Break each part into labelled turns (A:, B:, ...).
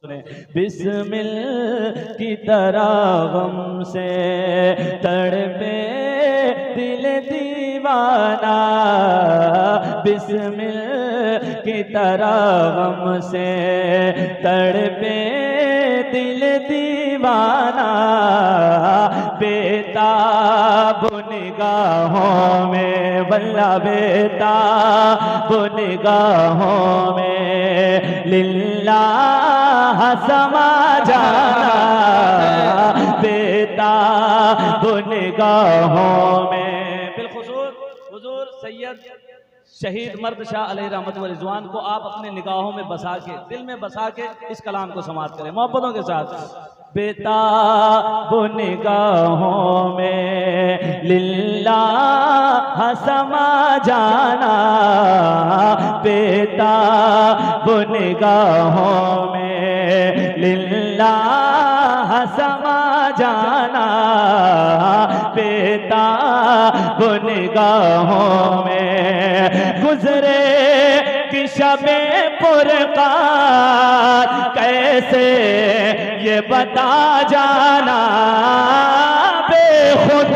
A: बिस्मिल की तरह गम से तड़पे दिल दीवाना, बिस्मिल की तरह गम से तड़पे दिल दीवाना, बेताब निगाहों में बल्ला बेताब निगाहों में लिल्लाह समा जाना, बेताब निगाहों में। बिलखुसूस हुजूर सैयद शहीद मर्द शाह अलैहि रहमत व रिज़वान को आप अपने निगाहों में बसा के, दिल में बसा के इस कलाम को समाअत करें मोहब्बतों के साथ। बेताब निगाहों में लिल्लाह समा जाना, बेताब निगाहों में लिल्लाह समा जाना, बेताब निगाहों में गुजरे कि शबे पुरकार कैसे ये बता जाना, बेखुद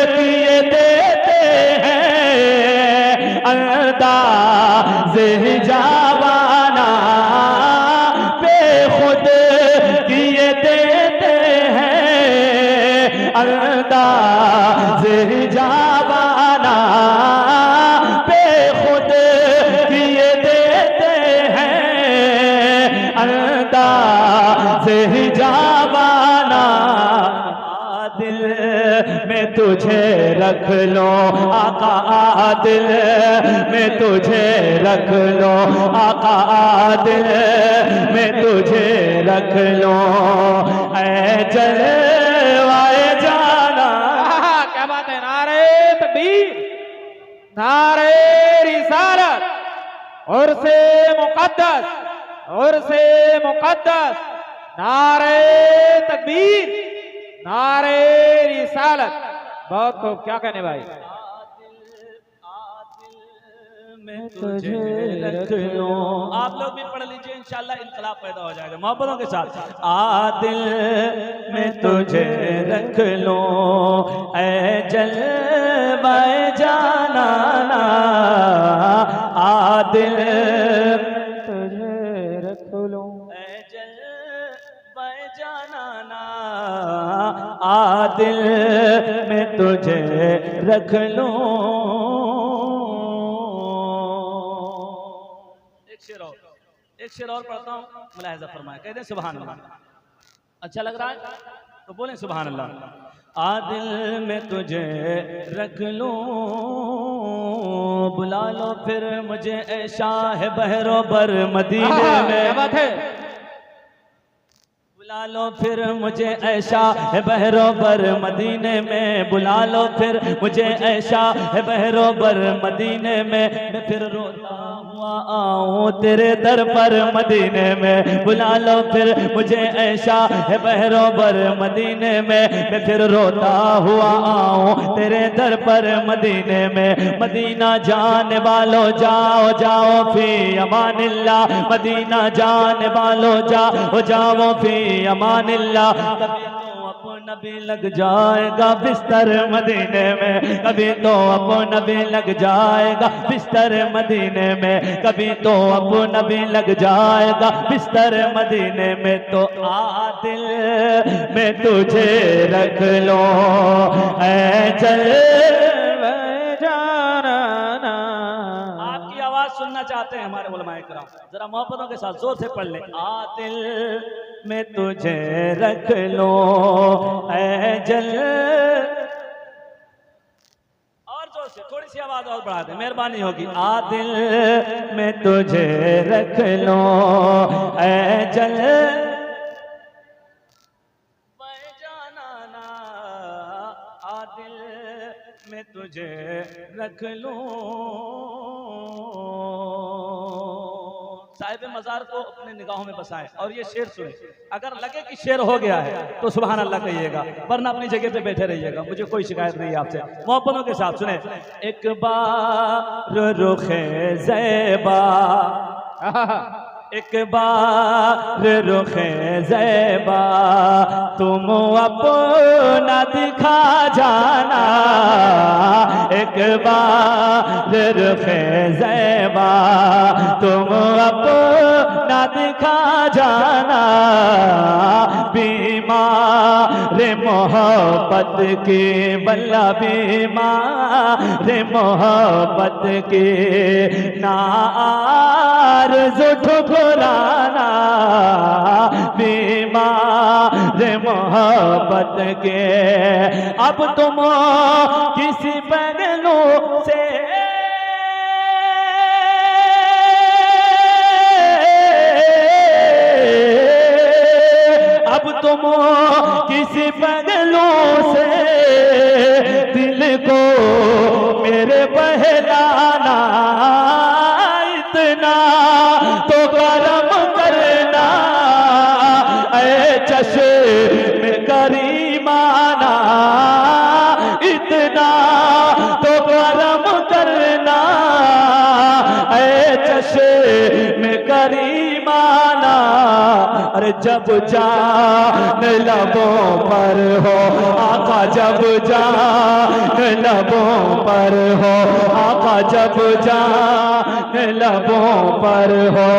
A: किए देते हैं अंदाज़ हिजाबाना, बेखुद किए देते हैं अंदाज़ हिजाबाना, बेखुद किए देते हैं अंदाज़ हिजाबाना। दिल में तुझे रख लो आका, दिल में तुझे रख लो आका, दिल में तुझे रख लो ऐ जलवाए जाना।
B: क्या बात है, नारे तकबीर, नारे रिसालत, और से मुकद्दस, और से मुकद्दस, नारे तकबीर, नारे रिसालत। बहुत खूब, क्या कहने भाई।
A: मैं तुझे रख लो, आप लोग भी पढ़ लीजिए, इंशाअल्लाह इनकलाब पैदा हो जाएगा मोहब्बतों के साथ। आदिल मैं तुझे रख लो ऐ जलवाए जाना, आदिल तुझे रख लो ऐ जलवाए जाना, आदिल मैं तुझे रख लो। एक शेर और पढ़ता हूँ, मुलाहिज़ा फरमाए, कहते हैं सुभान अल्लाह। अच्छा लग रहा है तो बोलें सुभान अल्लाह। आदिल में तुझे रख लूं, बुला लो फिर मुझे ऐ शाह बहरो बर मदीने में,
B: बात है,
A: बुला लो फिर मुझे ऐशा है बहरो बर मदीने में, बुला लो फिर मुझे ऐशा है बहरो बर मदीने में, मैं फिर रोता हुआ आऊं तेरे दर पर मदीने में, बुला लो फिर मुझे ऐशा है बहरो बर मदीने में, मैं फिर रोता हुआ आऊं तेरे दर पर मदीने में। मदीना जाने वालों जाओ जाओ फी अमानिल्लाह, मदीना जाने वालों जाओ जाओ फी अमानिल्लाह। कभी तो अपना भी लग जाएगा बिस्तर मदीने में, कभी तो अपना भी लग जाएगा बिस्तर मदीने में, कभी तो अपना भी लग जाएगा बिस्तर मदीने में। तो आदिल मैं तुझे रख लो ऐ चल जाना। आपकी आवाज सुनना चाहते हैं हमारे उलमाए किराम, जरा मोहब्बतों के साथ जोर से पढ़ लें। आदिल मैं तुझे रख लो ऐ जल, और जोर से थोड़ी सी आवाज और बढ़ा दें, मेहरबानी होगी। आदिल मैं तुझे रख लो ऐ जल जाना, आदिल मैं तुझे रख लूं। साहिब मज़ार को अपने निगाहों में बसाएं और ये शेर सुने। अगर लगे कि शेर हो गया है तो सुभान अल्लाह कहिएगा, वरना अपनी जगह पे बैठे रहिएगा, मुझे कोई शिकायत नहीं है आपसे। मोहब्बतों के साथ सुने। एक बार रुखे ज़ैबा एक बार रुखे ज़ैबा तुम अपना दिखा जाना, एक बार रुखे ज़ैबा तुम अपना दिखा जाना। बीमार मोहब्बत की बल्ला बीमार मोहब्बत की नाआरज़ू ठुकराना, बीमार मोहब्बत के अब तुम किसी पहलू से अब तुम किसी पहलू से दिल को मेरे बहलाना, इतना तो करम करना ऐ चश्मे करीमाना, इतना तो करम करना ऐ चश्मे करीमाना। अरे जब जान लबों पर हो आका, जब जान लबों पर हो आका, जब जान लबों पर हो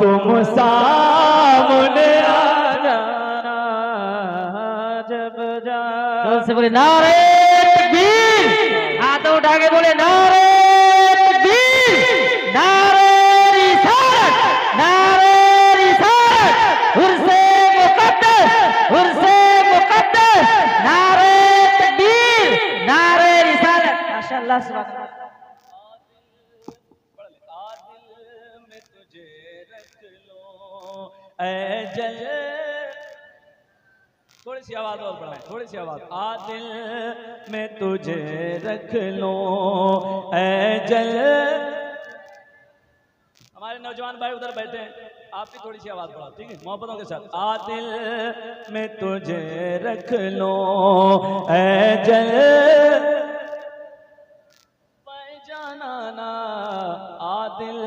A: तुम सामने आ जाना। जब जान
B: से बोले नारे तकबीर, हाथ उठा के बोले नारे तकबीर, नारे रिसालत, नारे रिसालत, उर्से मुक़द्दस, उर्से मुक़द्दस, नारे तकबीर, नारे रिसालत। माशाअल्लाह सुभान अल्लाह।
A: आदिल में तुझे रख लो ऐ जल, थोड़ी सी आवाज और बढ़ाएं, थोड़ी सी आवाज। आदिल में तुझे रख लो ऐ जल, हमारे नौजवान भाई उधर बैठे हैं, आप भी थोड़ी सी आवाज बढ़ाओ, ठीक है, मोहब्बतों के साथ। आदिल में तुझे रख लो ऐ जल जाना ना, आदिल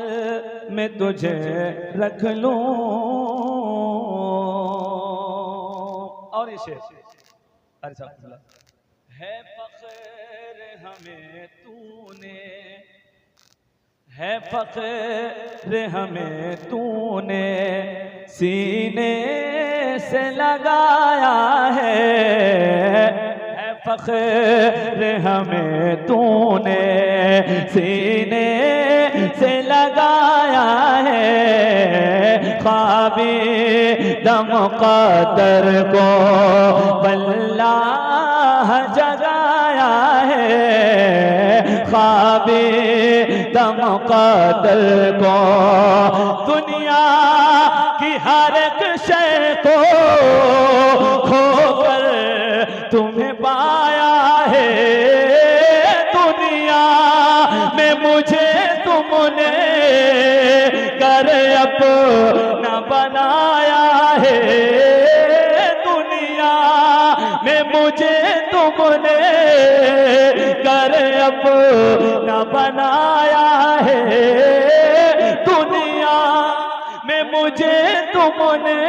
A: में तुझे रख लूं। और ये शेर अरे साहब, है फख्र हमें तूने, है फख्र हमें तूने सीने से लगाया है फख्र हमें तूने सीने से लगाया है, ख्वाबे दम कदर को अल्लाह जगाया है, ख्वाबे दम कदर को दुनिया की हर एक शय को खोकर तुम्हें पाया है, दुनिया में मुझे तुमने कर अपना बनाया है, दुनिया में मुझे तुमने कर अपना बनाया है, दुनिया में मुझे तुमने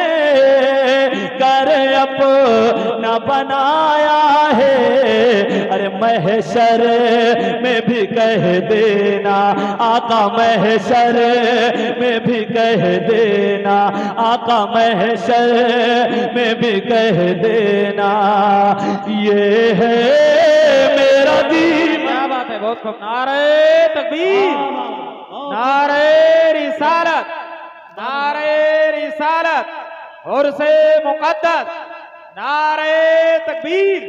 A: कर अपना बनाया है। अरे महशर में भी कह देना आका, महशर में भी कह देना आका, महशर में भी कह देना ये है मेरा दीन।
B: क्या बात है, बहुत खूब। नारे तकबीर, नारे रिसालत, नारे रिसालत और से मुक़द्दस, नारे तकबीर,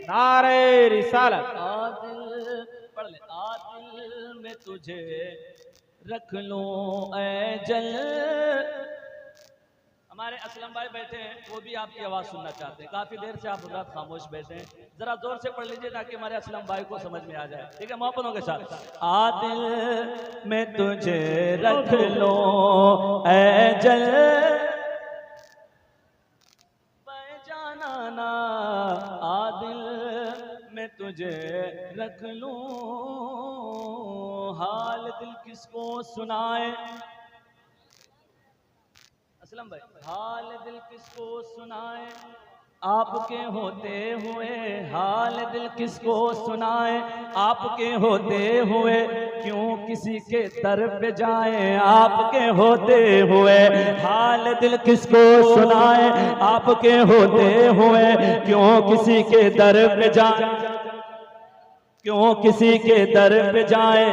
B: नारे रिसालत।
A: आदिल पढ़ ले, आदिल में तुझे रख लूं ऐ जल। हमारे असलम भाई बैठे हैं, वो भी आपकी आवाज सुनना चाहते हैं, काफी देर से आप हजरात खामोश बैठे हैं, जरा जोर से पढ़ लीजिए ताकि हमारे असलम भाई को समझ में आ जाए, ठीक है, मोहब्बतों के साथ। आदिल में तुझे रख लो ऐ जल, पहचाना ना आदिल में तुझे रख लूं, हाल दिल किसको सुनाए हाल दिल किसको सुनाए आपके होते हुए, हाल दिल किसको सुनाए आपके होते हुए, क्यों किसी के दर पे जाए आपके होते हुए, हाल दिल किसको सुनाए आपके होते हुए, क्यों किसी के दर पे जाए, क्यों किसी के दर पे जाए,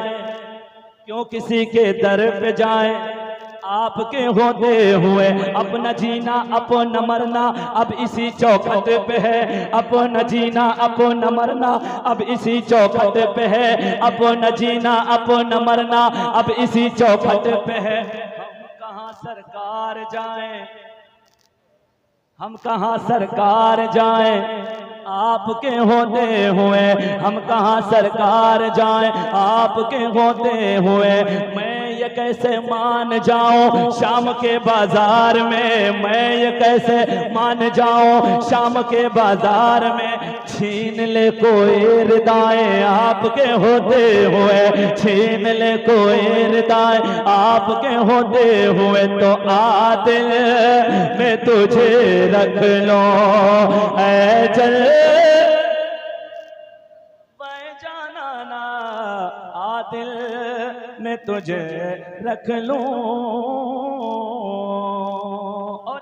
A: क्यों किसी के दर पे जाए आपके होते हुए, अपना जीना अपना मरना अब इसी चौखट पे है, अपना जीना अपना मरना अब इसी चौखट पे है, अपना जीना अपना मरना अब इसी चौखट पे है। हम कहाँ सरकार जाएं, हम कहाँ सरकार जाएं आपके होते हुए, हम कहाँ सरकार जाएं आपके होते हुए, मैं ये कैसे मान जाऊं शाम के बाजार में, मैं ये कैसे मान जाऊं शाम के बाजार में, छीन ले कोई रिदाएं आपके होते हुए, छीन ले कोई रिदाएं आपके होते हुए, तो आदिल मैं तुझे रख लो ऐ जल जाना ना, आदिल मैं तुझे रख लूं और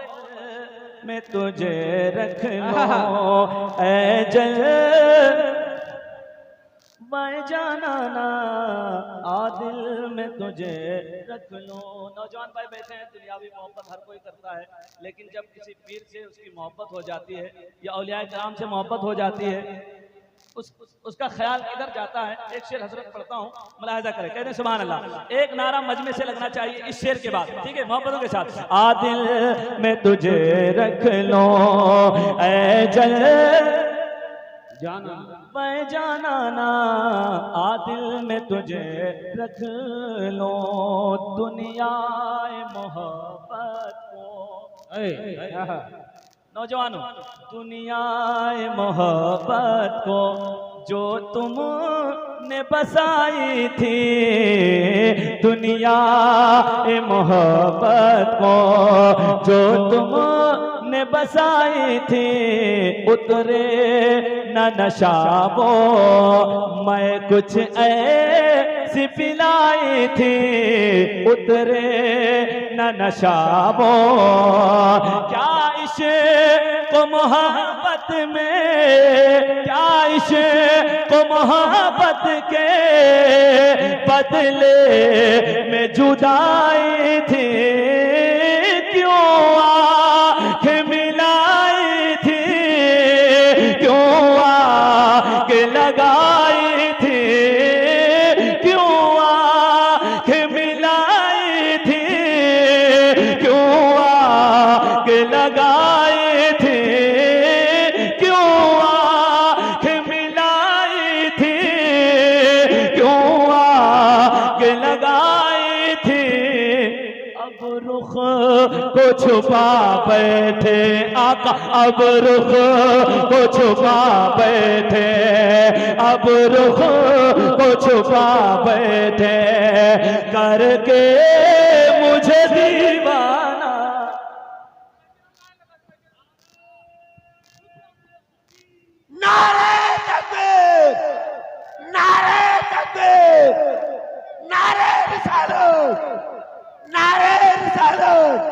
A: मैं तुझे रख लूं ऐ जल मैं जाना ना, आदिल में तुझे रख लो। नौजवान भाई बैठे हैं, दुनियावी मोहब्बत हर कोई करता है, लेकिन जब किसी पीर से उसकी मोहब्बत हो जाती है या औलिया किराम से मोहब्बत हो जाती है, उसका ख्याल इधर जाता है। एक शेर हजरत पढ़ता हूँ, मुलाहिजा करें, कहते हैं सुभान अल्लाह। एक नारा मजमे से लगना चाहिए इस शेर के बाद, ठीक है, मोहब्बतों के साथ। आदिल में तुझे रख लो ऐ जल जाना मैं जाना ना, आदिल में तुझे रख लो, दुनिया मोहब्बत को नौजवानों, दुनिया मोहब्बत को जो तुमने बसाई थी, दुनिया मोहब्बत को जो तुमने बसाई थी, उतरे न नशाबो मैं कुछ ऐसी पिलाई थी, उतरे न नशाबो क्या इश्क़ मोहब्बत में, क्या इश्क़ मोहब्बत के बदले में जुदाई थी, क्यों आँख मिलाई थी, क्यों आग लगाई थी, क्यों आँख मिलाई थी, क्यों आग लगाई थी, क्यों आँख मिलाई थी, क्यों आग लगाई थी, अब रुख को छुपा बैठे आका, अब रुख को छुपा बैठे, अब रुख को छुपा बैठे, करके मुझे दीवाना।
C: नारे तकबीर, नारे तकबीर, नारे रिसालत, नारे रिसालत,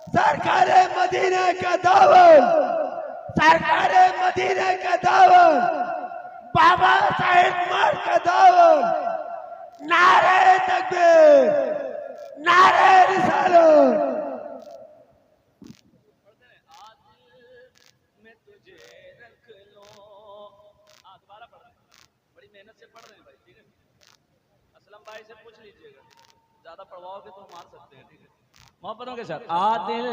C: सरकार मदीना का दामन, सरकार मदीना का दामन, बाबा साहेब मर का दामन, नारे तकबीर, नारे रिसालत।
A: मैं तुझे रख लो, दोबारा पढ़ रहे हैं, बड़ी मेहनत से पढ़ रहे हैं भाई, ठीक है। असलम भाई से पूछ लीजिएगा, ज्यादा पढ़वाओगे तो मार सकते हैं, ठीक है, मोहब्बतों के साथ। आदिल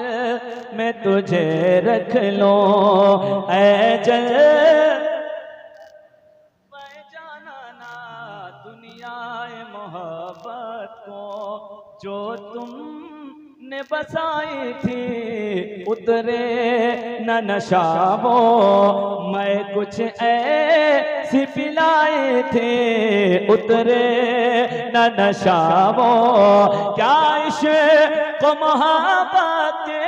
A: में तुझे रख लो ऐ जल मैं जाना ना, दुनिया मोहब्बत को जो तुमने बसाई थी, उतरे न नशाबो मैं कुछ ऐसी पिलाई थी, उतरे न नशाबो क्या इश्क़ मोहब्बत के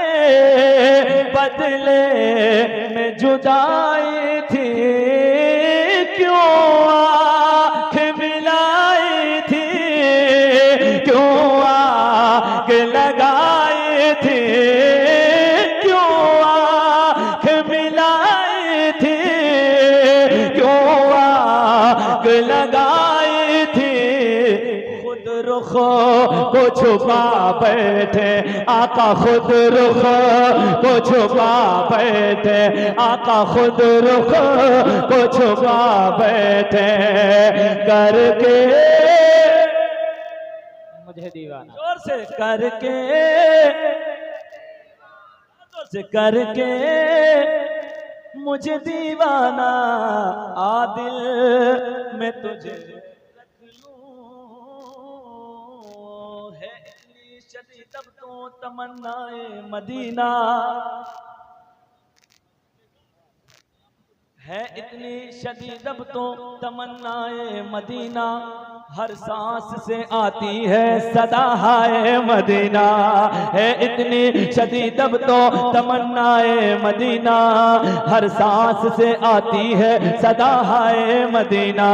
A: बदले में जुदाई थी, क्यों आँख मिलाई थी, क्यों आग लगाई थी, क्यों आँख मिलाई थी, क्यों आग लगाई थी। खुद रुख को छुपा बैठे आका, खुद रुख को छुपा बैठे आका, खुद रुख को छुपा बैठे करके
B: मुझे दीवाना,
A: जोर से करके, जोर से करके मुझे दीवाना, आदिल में तुझे रख लूं। है इतनी शदीद अब तो तमन्नाए मदीना, है इतनी शदीद अब तो तमन्नाए मदीना, हर सांस से आती है सदा हाय मदीना। है इतनी शदीद अब तो तमन्नाए मदीना, हर सांस से आती है सदा हाय मदीना,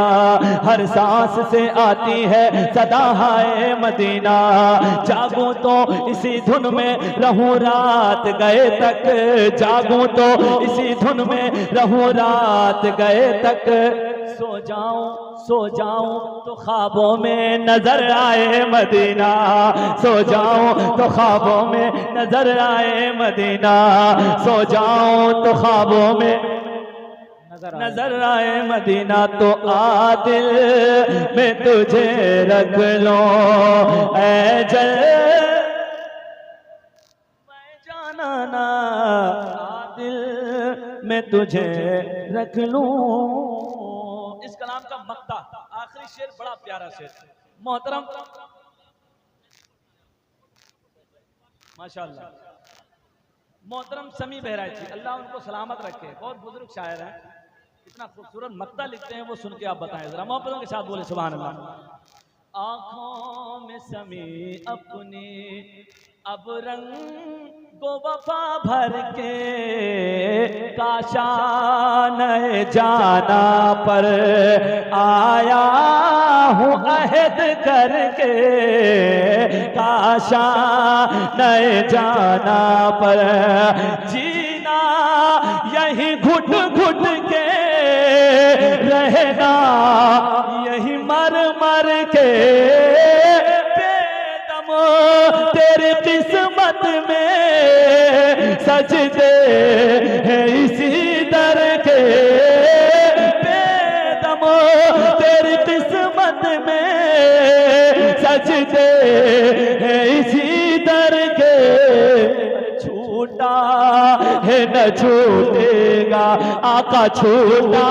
A: हर सांस से आती है सदा हाय मदीना। जागूं तो इसी धुन में रहूं रात गए तक, जागूं तो इसी धुन में रहूं रात गए तक, सो जाऊं तो ख्वाबों में नजर आए मदीना, सो जाऊं तो ख्वाबों में नजर आए मदीना, सो जाऊं तो ख्वाबों में नजर आए मदीना। तो आदिल में तुझे रख लो ऐ जल मैं जाना ना, आदिल में तुझे रख लूं। इस कलाम का मक्ता आखिरी शेर बड़ा प्यारा शेर, मोहतरम माशाअल्लाह मोहतरम समी बहराइची, अल्लाह उनको सलामत रखे, बहुत बुजुर्ग शायर हैं, इतना खूबसूरत मक्ता लिखते हैं, वो सुन के आप बताएं जरा, मोहब्बतों के साथ बोले सुभान अल्लाह। आंखों में समी अपनी अब रंगो वफा भर के, काशा नए जाना पर आया हूँ अहद करके, काशा नए जाना पर जीना यही घुट घुट के, रहना यही मर मर के, बेदम तेरी किस्मत में सजदे हैं इसी दर के, बेदम तेरी किस्मत में सजदे हैं इसी दर के। छूटा है न छूटेगा आका, छूटा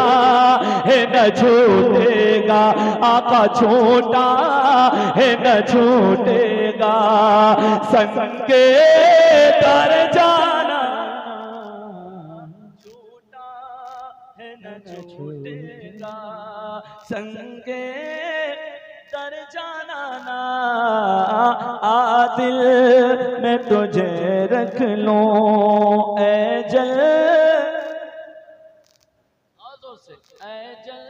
A: है न छूटेगा आका, छूटा है न छूटेगा, संगे कर जाना, छूटा है न छूटेगा, संगे कर जाना ना, आदिल में तुझे रख लूं ऐ जल, आज़ो से ऐ जल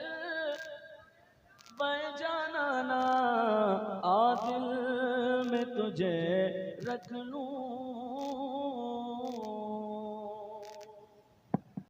A: मैं जाना ना, आदिल में तुझे रख लूं।